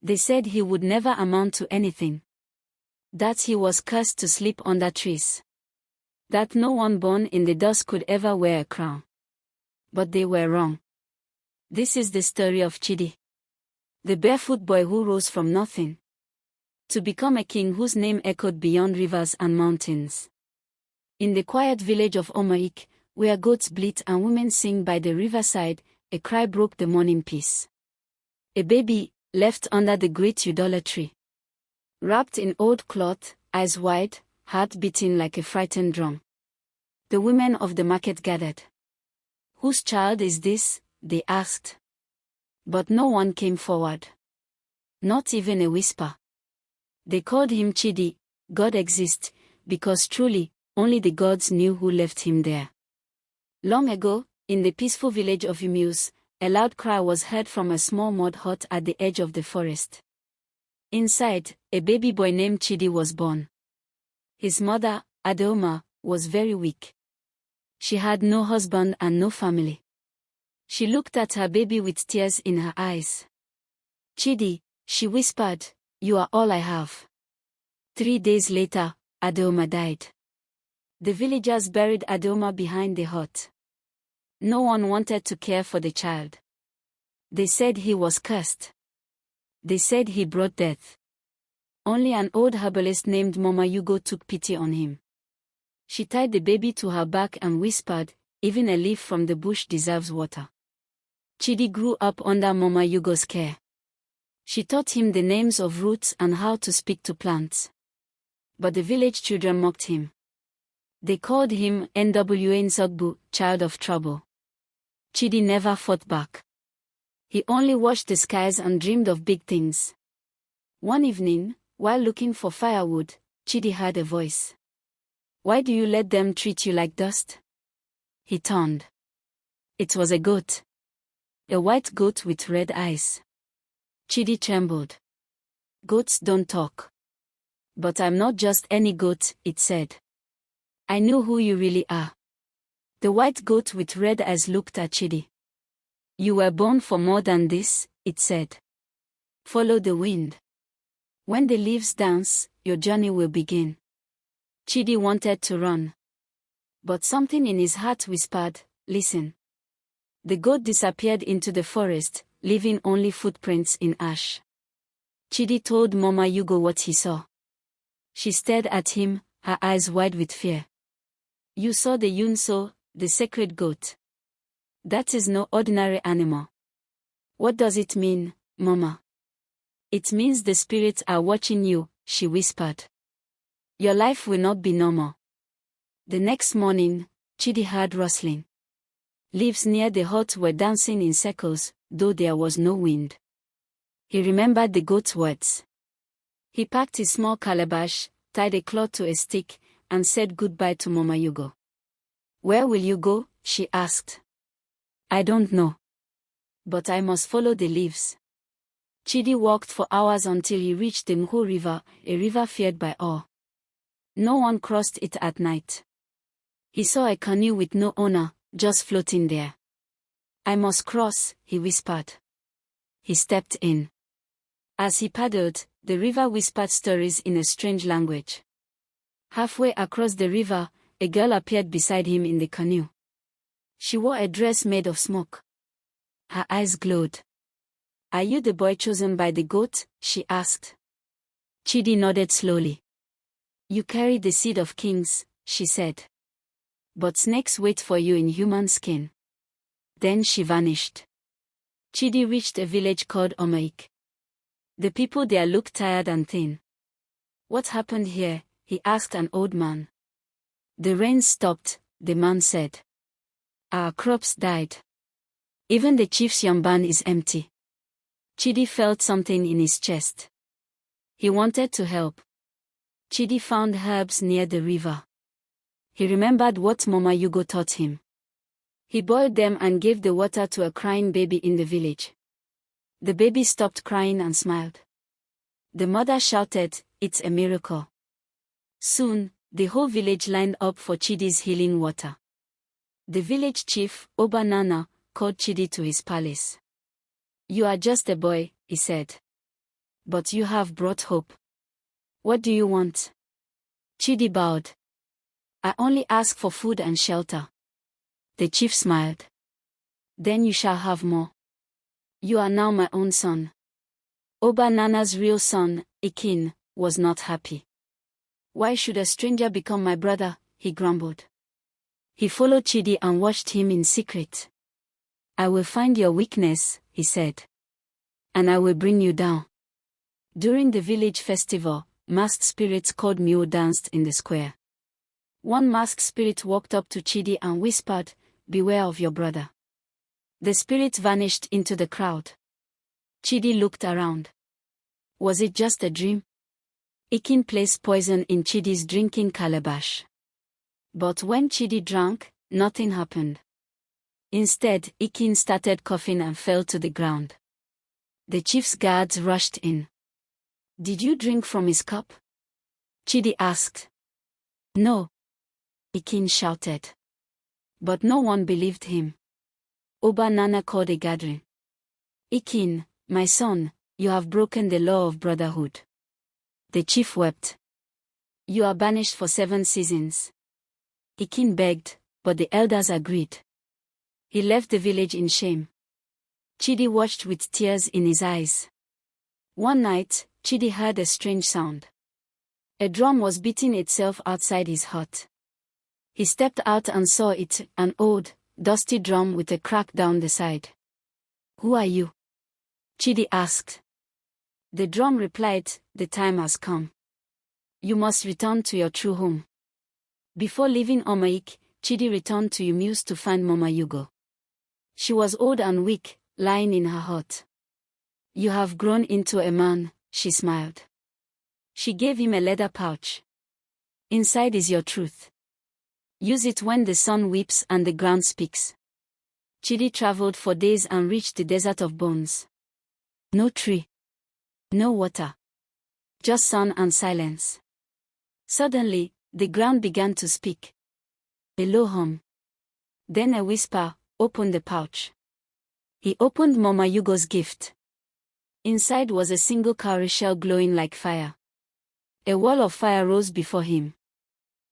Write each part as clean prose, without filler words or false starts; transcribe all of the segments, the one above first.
They said he would never amount to anything. That he was cursed to sleep under trees. That no one born in the dust could ever wear a crown. But they were wrong. This is the story of Chidi, the barefoot boy who rose from nothing to become a king whose name echoed beyond rivers and mountains. In the quiet village of Omaik, where goats bleat and women sing by the riverside, a cry broke the morning peace. A baby, left under the great udala tree. Wrapped in old cloth, eyes wide, heart beating like a frightened drum. The women of the market gathered. "Whose child is this?" they asked. But no one came forward. Not even a whisper. They called him Chidi, God exists, because truly, only the gods knew who left him there. Long ago, in the peaceful village of Imus, a loud cry was heard from a small mud hut at the edge of the forest. Inside, a baby boy named Chidi was born. His mother, Adeoma, was very weak. She had no husband and no family. She looked at her baby with tears in her eyes. "Chidi," she whispered, "you are all I have." 3 days later, Adeoma died. The villagers buried Adeoma behind the hut. No one wanted to care for the child. They said he was cursed. They said he brought death. Only an old herbalist named Mama Yugo took pity on him. She tied the baby to her back and whispered, "Even a leaf from the bush deserves water." Chidi grew up under Mama Yugo's care. She taught him the names of roots and how to speak to plants. But the village children mocked him. They called him Nwa Nsogbu, child of trouble. Chidi never fought back. He only watched the skies and dreamed of big things. One evening, while looking for firewood, Chidi heard a voice. "Why do you let them treat you like dust?" He turned. It was a goat. A white goat with red eyes. Chidi trembled. "Goats don't talk." "But I'm not just any goat," it said. "I know who you really are." The white goat with red eyes looked at Chidi. "You were born for more than this," it said. "Follow the wind. When the leaves dance, your journey will begin." Chidi wanted to run. But something in his heart whispered, "Listen." The goat disappeared into the forest, leaving only footprints in ash. Chidi told Mama Yugo what he saw. She stared at him, her eyes wide with fear. "You saw the Yunso, the sacred goat. That is no ordinary animal." "What does it mean, Mama?" "It means the spirits are watching you," she whispered. "Your life will not be normal." The next morning, Chidi heard rustling. Leaves near the hut were dancing in circles, though there was no wind. He remembered the goat's words. He packed his small calabash, tied a cloth to a stick, and said goodbye to Mama Yugo. "Where will you go?" she asked. "I don't know. But I must follow the leaves." Chidi walked for hours until he reached the Mho River, a river feared by all. No one crossed it at night. He saw a canoe with no owner, just floating there. "I must cross," he whispered. He stepped in. As he paddled, the river whispered stories in a strange language. Halfway across the river, a girl appeared beside him in the canoe. She wore a dress made of smoke. Her eyes glowed. "Are you the boy chosen by the goat?" she asked. Chidi nodded slowly. "You carry the seed of kings," she said. "But snakes wait for you in human skin." Then she vanished. Chidi reached a village called Omaik. The people there looked tired and thin. "What happened here?" he asked an old man. "The rain stopped," the man said. "Our crops died. Even the chief's yamban is empty." Chidi felt something in his chest. He wanted to help. Chidi found herbs near the river. He remembered what Mama Yugo taught him. He boiled them and gave the water to a crying baby in the village. The baby stopped crying and smiled. The mother shouted, "It's a miracle." Soon, the whole village lined up for Chidi's healing water. The village chief, Obanana, called Chidi to his palace. "You are just a boy," he said. But you have brought hope. What do you want? Chidi bowed. I only ask for food and shelter. The chief smiled. Then you shall have more. You are now my own son. Oba Nana's real son, Ikin, was not happy. Why should a stranger become my brother? He grumbled. He followed Chidi and watched him in secret. I will find your weakness, he said. And I will bring you down. During the village festival, masked spirits called Mio danced in the square. One masked spirit walked up to Chidi and whispered, "Beware of your brother." The spirit vanished into the crowd. Chidi looked around. Was it just a dream? Ikin placed poison in Chidi's drinking calabash. But when Chidi drank, nothing happened. Instead, Ikin started coughing and fell to the ground. The chief's guards rushed in. Did you drink from his cup? Chidi asked. No. Ikin shouted. But no one believed him. Oba Nana called a gathering. Ikin, my son, you have broken the law of brotherhood. The chief wept. You are banished for 7 seasons. Ikin begged, but the elders agreed. He left the village in shame. Chidi watched with tears in his eyes. One night, Chidi heard a strange sound. A drum was beating itself outside his hut. He stepped out and saw it, an old, dusty drum with a crack down the side. Who are you? Chidi asked. The drum replied, the time has come. You must return to your true home. Before leaving Omaik, Chidi returned to Umuse to find Mama Yugo. She was old and weak, lying in her hut. You have grown into a man, she smiled. She gave him a leather pouch. Inside is your truth. Use it when the sun weeps and the ground speaks. Chidi traveled for days and reached the desert of bones. No tree. No water. Just sun and silence. Suddenly, the ground began to speak. A low hum. Then a whisper, open the pouch. He opened Mama Yugo's gift. Inside was a single cowrie shell glowing like fire. A wall of fire rose before him.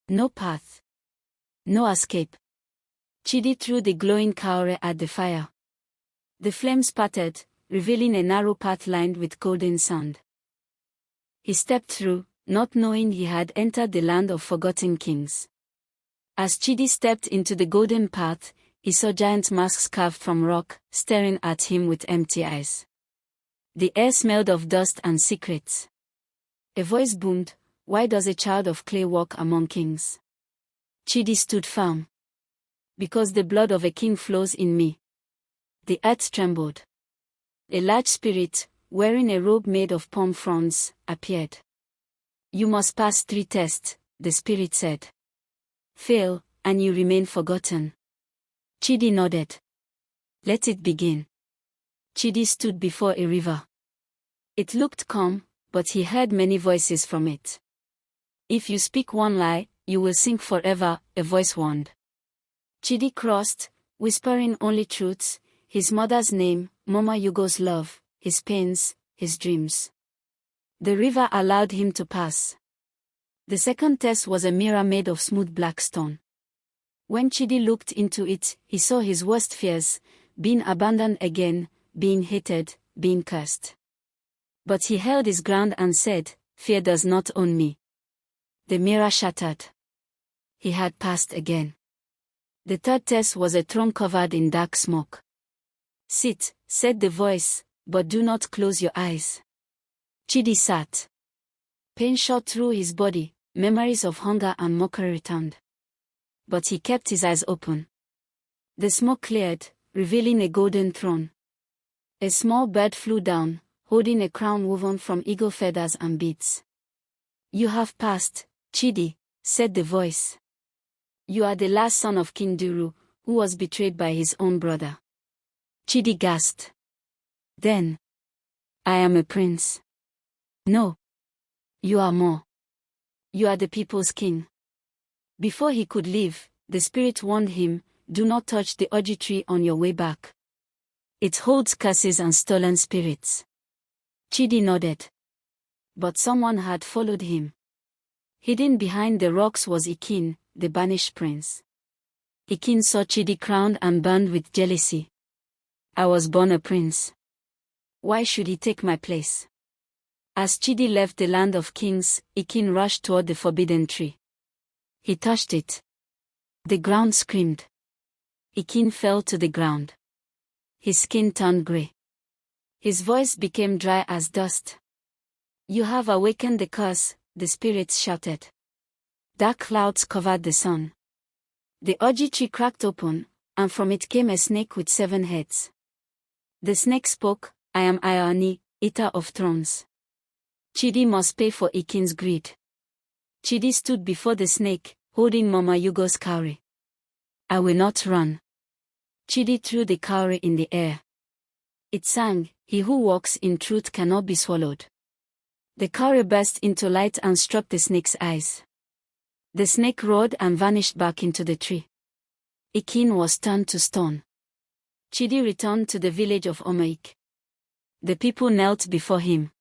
No path. No escape. Chidi threw the glowing cowrie at the fire. The flames sputtered, revealing a narrow path lined with golden sand. He stepped through, not knowing he had entered the land of forgotten kings. As Chidi stepped into the golden path, he saw giant masks carved from rock, staring at him with empty eyes. The air smelled of dust and secrets. A voice boomed, "Why does a child of clay walk among kings?" Chidi stood firm. Because the blood of a king flows in me. The earth trembled. A large spirit, wearing a robe made of palm fronds, appeared. You must pass 3 tests, the spirit said. Fail, and you remain forgotten. Chidi nodded. Let it begin. Chidi stood before a river. It looked calm, but he heard many voices from it. If you speak one lie, you will sink forever, a voice warned. Chidi crossed, whispering only truths, his mother's name, Mama Yugo's love, his pains, his dreams. The river allowed him to pass. The second test was a mirror made of smooth black stone. When Chidi looked into it, he saw his worst fears, being abandoned again, being hated, being cursed. But he held his ground and said, "Fear does not own me." The mirror shattered. He had passed again. The third test was a throne covered in dark smoke. "Sit," said the voice, "but do not close your eyes." Chidi sat. Pain shot through his body, memories of hunger and mockery returned. But he kept his eyes open. The smoke cleared, revealing a golden throne. A small bird flew down, holding a crown woven from eagle feathers and beads. "You have passed, Chidi," said the voice. "You are the last son of King Duru, who was betrayed by his own brother." Chidi gasped. Then, "I am a prince." "No. You are more. You are the people's king." Before he could leave, the spirit warned him, "Do not touch the Oji tree on your way back. It holds curses and stolen spirits." Chidi nodded. But someone had followed him. Hidden behind the rocks was Ikin, the banished prince. Ikin saw Chidi crowned and burned with jealousy. I was born a prince. Why should he take my place? As Chidi left the land of kings, Ikin rushed toward the forbidden tree. He touched it. The ground screamed. Ikin fell to the ground. His skin turned grey. His voice became dry as dust. You have awakened the curse, the spirits shouted. Dark clouds covered the sun. The orgy tree cracked open, and from it came a snake with 7 heads. The snake spoke, I am Ioni, eater of thrones. Chidi must pay for Ikin's greed. Chidi stood before the snake, holding Mama Yugo's cowrie. I will not run. Chidi threw the cowrie in the air. It sang, he who walks in truth cannot be swallowed. The cowrie burst into light and struck the snake's eyes. The snake roared and vanished back into the tree. Ikin was turned to stone. Chidi returned to the village of Omaik. The people knelt before him.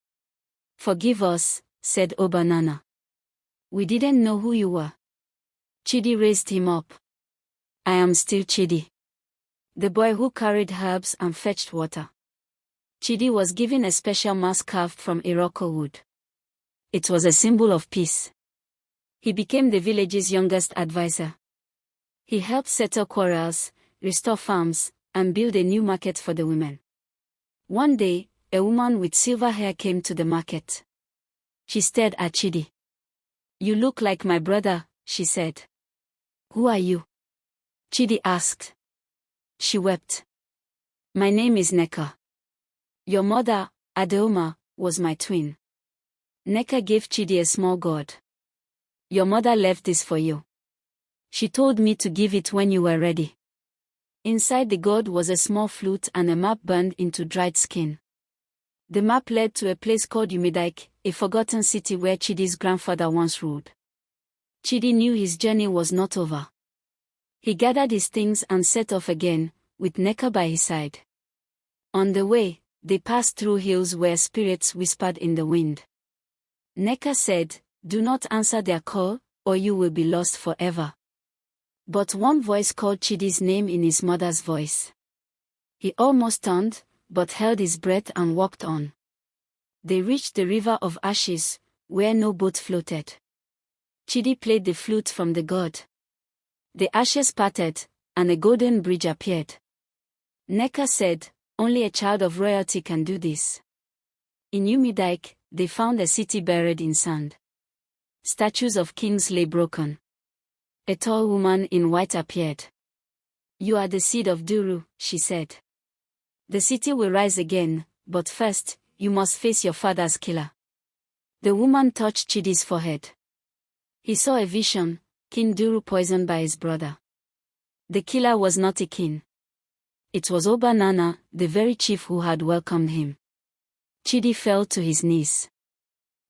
Forgive us, said Obanana. We didn't know who you were. Chidi raised him up. I am still Chidi, the boy who carried herbs and fetched water. Chidi was given a special mask carved from Iroko wood. It was a symbol of peace. He became the village's youngest advisor. He helped settle quarrels, restore farms, and build a new market for the women. One day, a woman with silver hair came to the market. She stared at Chidi. You look like my brother, she said. Who are you? Chidi asked. She wept. My name is Neka. Your mother, Adeoma, was my twin. Neka gave Chidi a small god. Your mother left this for you. She told me to give it when you were ready. Inside the god was a small flute and a map burned into dried skin. The map led to a place called Umidaik, a forgotten city where Chidi's grandfather once ruled. Chidi knew his journey was not over. He gathered his things and set off again, with Neka by his side. On the way, they passed through hills where spirits whispered in the wind. Neka said, do not answer their call, or you will be lost forever. But one voice called Chidi's name in his mother's voice. He almost turned, but held his breath and walked on. They reached the river of ashes, where no boat floated. Chidi played the flute from the god. The ashes parted, and a golden bridge appeared. Neka said, only a child of royalty can do this. In Umidaik, they found a city buried in sand. Statues of kings lay broken. A tall woman in white appeared. You are the seed of Duru, she said. The city will rise again, but first, you must face your father's killer. The woman touched Chidi's forehead. He saw a vision, King Duru poisoned by his brother. The killer was not a king. It was Obanana, the very chief who had welcomed him. Chidi fell to his knees.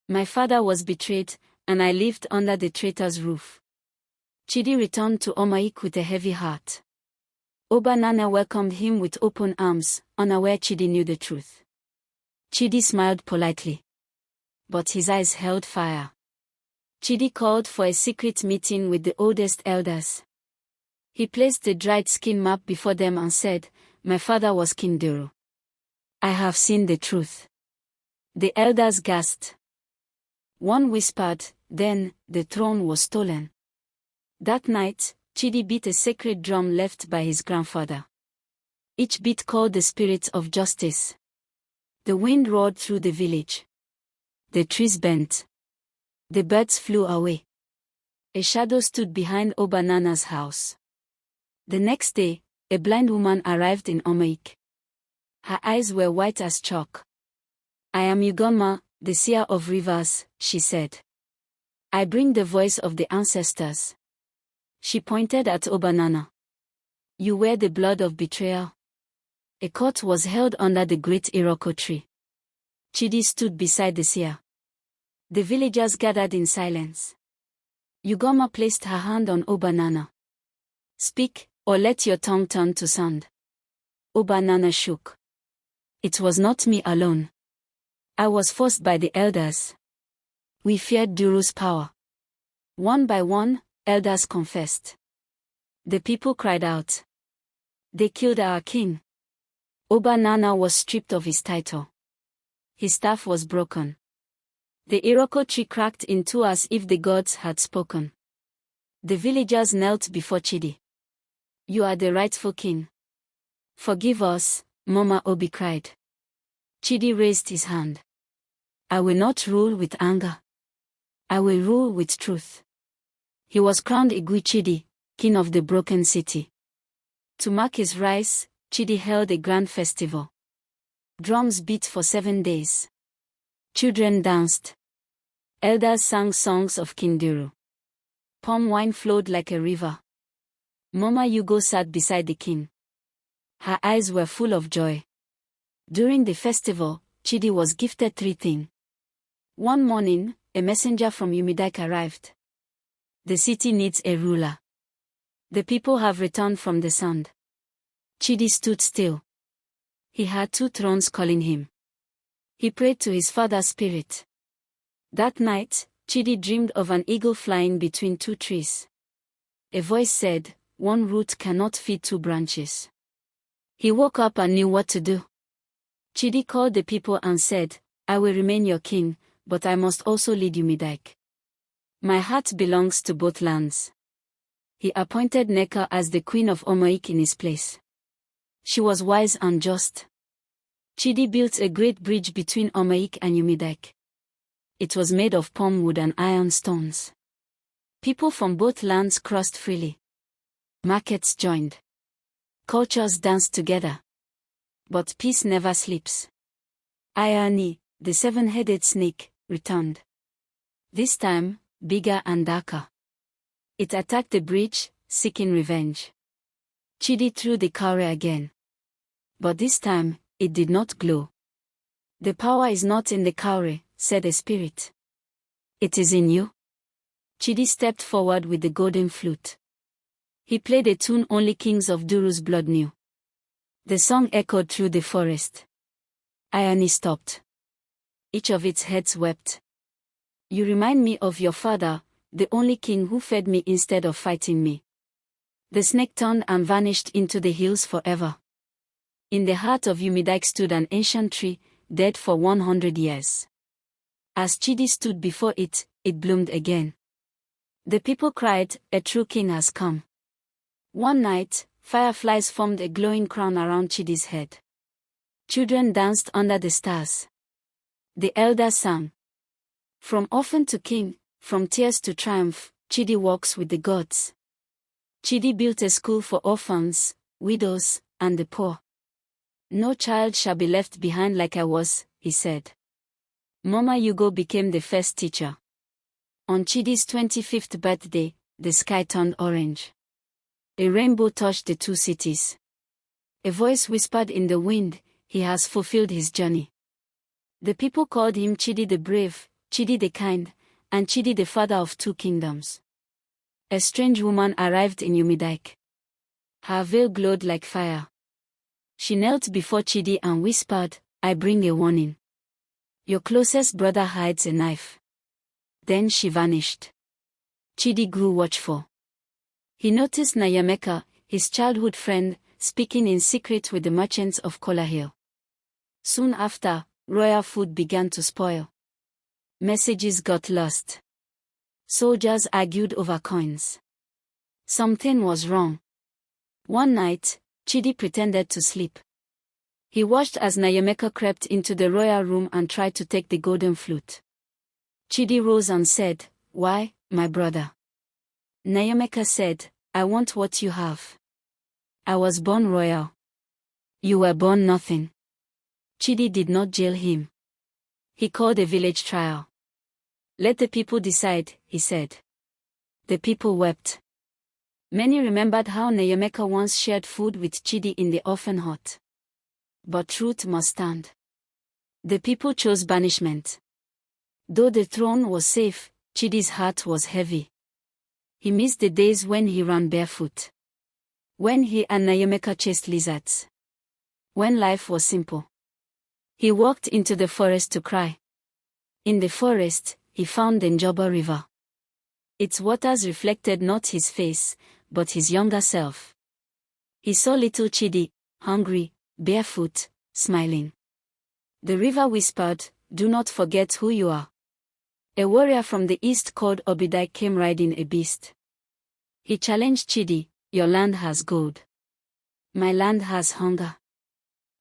My father was betrayed, and I lived under the traitor's roof. Chidi returned to Omaik with a heavy heart. Obanana welcomed him with open arms, unaware Chidi knew the truth. Chidi smiled politely. But his eyes held fire. Chidi called for a secret meeting with the oldest elders. He placed the dried skin map before them and said, my father was King Duru. I have seen the truth. The elders gasped. One whispered, then, the throne was stolen. That night, Chidi beat a sacred drum left by his grandfather. Each beat called the spirits of justice. The wind roared through the village. The trees bent. The birds flew away. A shadow stood behind Obanana's house. The next day, a blind woman arrived in Omaik. Her eyes were white as chalk. I am Ugoma, the seer of rivers, she said. I bring the voice of the ancestors. She pointed at Obanana. You wear the blood of betrayal. A court was held under the great Iroko tree. Chidi stood beside the seer. The villagers gathered in silence. Ugoma placed her hand on Obanana. Speak, or let your tongue turn to sand. Obanana shook. It was not me alone. I was forced by the elders. We feared Duru's power. One by one, elders confessed. The people cried out. They killed our king. Oba Nana was stripped of his title. His staff was broken. The Iroko tree cracked in two as if the gods had spoken. The villagers knelt before Chidi. You are the rightful king. Forgive us, Mama Obi cried. Chidi raised his hand. I will not rule with anger. I will rule with truth. He was crowned Igwe Chidi, king of the broken city. To mark his rise, Chidi held a grand festival. Drums beat for 7 days. Children danced. Elders sang songs of King Duru. Palm wine flowed like a river. Mama Yugo sat beside the king. Her eyes were full of joy. During the festival, Chidi was gifted 3 things. One morning, a messenger from Umidike arrived. The city needs a ruler. The people have returned from the sand. Chidi stood still. He had 2 thrones calling him. He prayed to his father's spirit. That night, Chidi dreamed of an eagle flying between 2 trees. A voice said, one root cannot feed 2 branches. He woke up and knew what to do. Chidi called the people and said, I will remain your king, but I must also lead Umidike. My heart belongs to both lands. He appointed Neka as the queen of Omoik in his place. She was wise and just. Chidi built a great bridge between Omoik and Umidike. It was made of palm wood and iron stones. People from both lands crossed freely. Markets joined. Cultures danced together. But peace never sleeps. Ayani, the 7-headed snake, returned. This time, bigger and darker. It attacked the bridge, seeking revenge. Chidi threw the cowrie again. But this time, it did not glow. The power is not in the cowrie, said a spirit. It is in you. Chidi stepped forward with the golden flute. He played a tune only kings of Duru's blood knew. The song echoed through the forest. Ayani stopped. Each of its heads wept. You remind me of your father, the only king who fed me instead of fighting me. The snake turned and vanished into the hills forever. In the heart of Umidike stood an ancient tree, dead for 100 years. As Chidi stood before it, it bloomed again. The people cried, a true king has come. One night, fireflies formed a glowing crown around Chidi's head. Children danced under the stars. The elders sang. From orphan to king, from tears to triumph, Chidi walks with the gods. Chidi built a school for orphans, widows, and the poor. No child shall be left behind like I was, he said. Mama Yugo became the first teacher. On Chidi's 25th birthday, the sky turned orange. A rainbow touched the 2 cities. A voice whispered in the wind, he has fulfilled his journey. The people called him Chidi the brave, Chidi the kind, and Chidi the father of 2 kingdoms. A strange woman arrived in Umidike. Her veil glowed like fire. She knelt before Chidi and whispered, I bring a warning. Your closest brother hides a knife. Then she vanished. Chidi grew watchful. He noticed Nayameka, his childhood friend, speaking in secret with the merchants of Kola Hill. Soon after, royal food began to spoil. Messages got lost. Soldiers argued over coins. Something was wrong. One night, Chidi pretended to sleep. He watched as Nayameka crept into the royal room and tried to take the golden flute. Chidi rose and said, Why, my brother? Nayameka said, I want what you have. I was born royal. You were born nothing. Chidi did not jail him. He called a village trial. Let the people decide, he said. The people wept. Many remembered how Nayameka once shared food with Chidi in the orphan hut. But truth must stand. The people chose banishment. Though the throne was safe, Chidi's heart was heavy. He missed the days when he ran barefoot. When he and Nayameka chased lizards. When life was simple. He walked into the forest to cry. In the forest, he found the Njoba River. Its waters reflected not his face, but his younger self. He saw little Chidi, hungry, barefoot, smiling. The river whispered, "Do not forget who you are." A warrior from the east called Obidai came riding a beast. He challenged Chidi, "Your land has gold. My land has hunger.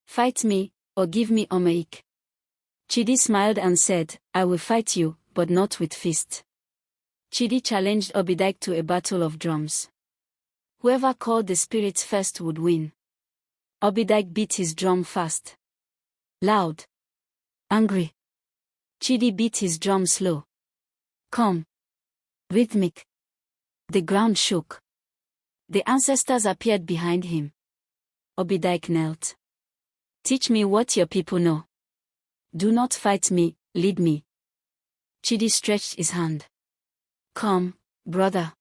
Fight me, or give me Omeik." Chidi smiled and said, "I will fight you, but not with fists." Chidi challenged Obidai to a battle of drums. Whoever called the spirits first would win. Obidai beat his drum fast, loud, angry. Chidi beat his drum slow, calm, rhythmic. The ground shook. The ancestors appeared behind him. Obidai knelt. "Teach me what your people know. Do not fight me, lead me." Chidi stretched his hand. "Come, brother.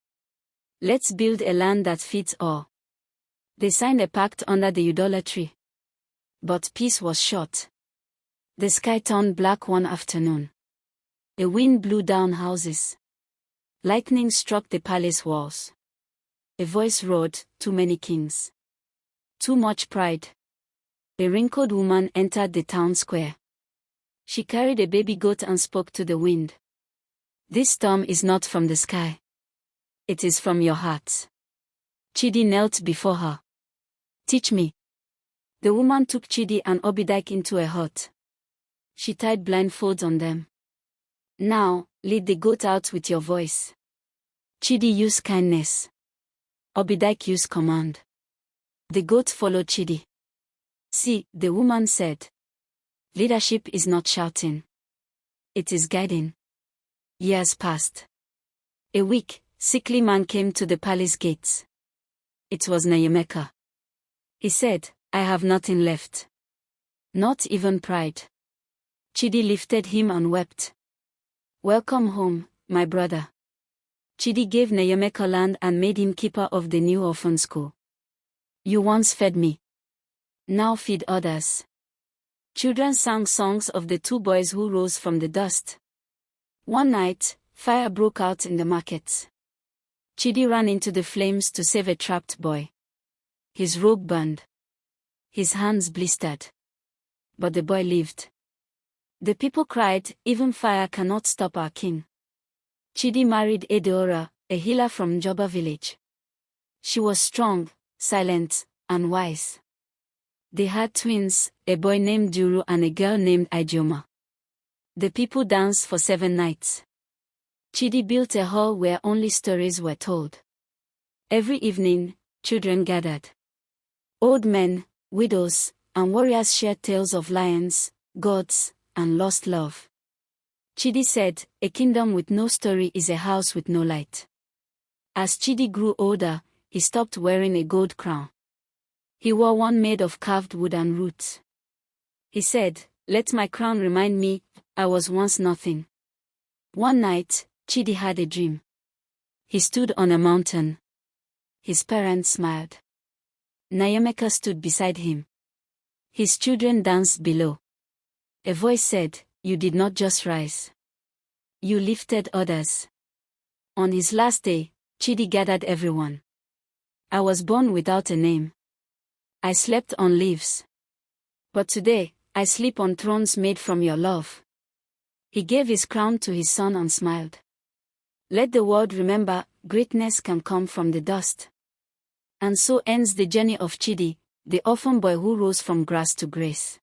Let's build a land that fits all." They signed a pact under the Udola tree. But peace was short. The sky turned black one afternoon. A wind blew down houses. Lightning struck the palace walls. A voice roared, "Too many kings. Too much pride." A wrinkled woman entered the town square. She carried a baby goat and spoke to the wind. "This storm is not from the sky. It is from your heart." Chidi knelt before her. "Teach me." The woman took Chidi and Obidai into a hut. She tied blindfolds on them. "Now, lead the goat out with your voice." Chidi used kindness. Obidai used command. The goat followed Chidi. "See," the woman said. "Leadership is not shouting. It is guiding." Years passed. A weak, sickly man came to the palace gates. It was Nayemeka. He said, "I have nothing left. Not even pride." Chidi lifted him and wept. "Welcome home, my brother." Chidi gave Nayemeka land and made him keeper of the new orphan school. "You once fed me. Now feed others." Children sang songs of the two boys who rose from the dust. One night, fire broke out in the market. Chidi ran into the flames to save a trapped boy. His robe burned. His hands blistered. But the boy lived. The people cried, "Even fire cannot stop our king." Chidi married Edeora, a healer from Njoba village. She was strong, silent, and wise. They had twins, a boy named Duru and a girl named Ijeoma. The people danced for 7 nights. Chidi built a hall where only stories were told. Every evening, children gathered. Old men, widows, and warriors shared tales of lions, gods, and lost love. Chidi said, "A kingdom with no story is a house with no light." As Chidi grew older, he stopped wearing a gold crown. He wore one made of carved wood and roots. He said, "Let my crown remind me, I was once nothing." One night, Chidi had a dream. He stood on a mountain. His parents smiled. Nayemeka stood beside him. His children danced below. A voice said, "You did not just rise. You lifted others." On his last day, Chidi gathered everyone. "I was born without a name. I slept on leaves. But today, I sleep on thrones made from your love." He gave his crown to his son and smiled. Let the world remember, greatness can come from the dust. And so ends the journey of Chidi, the orphan boy who rose from grass to grace.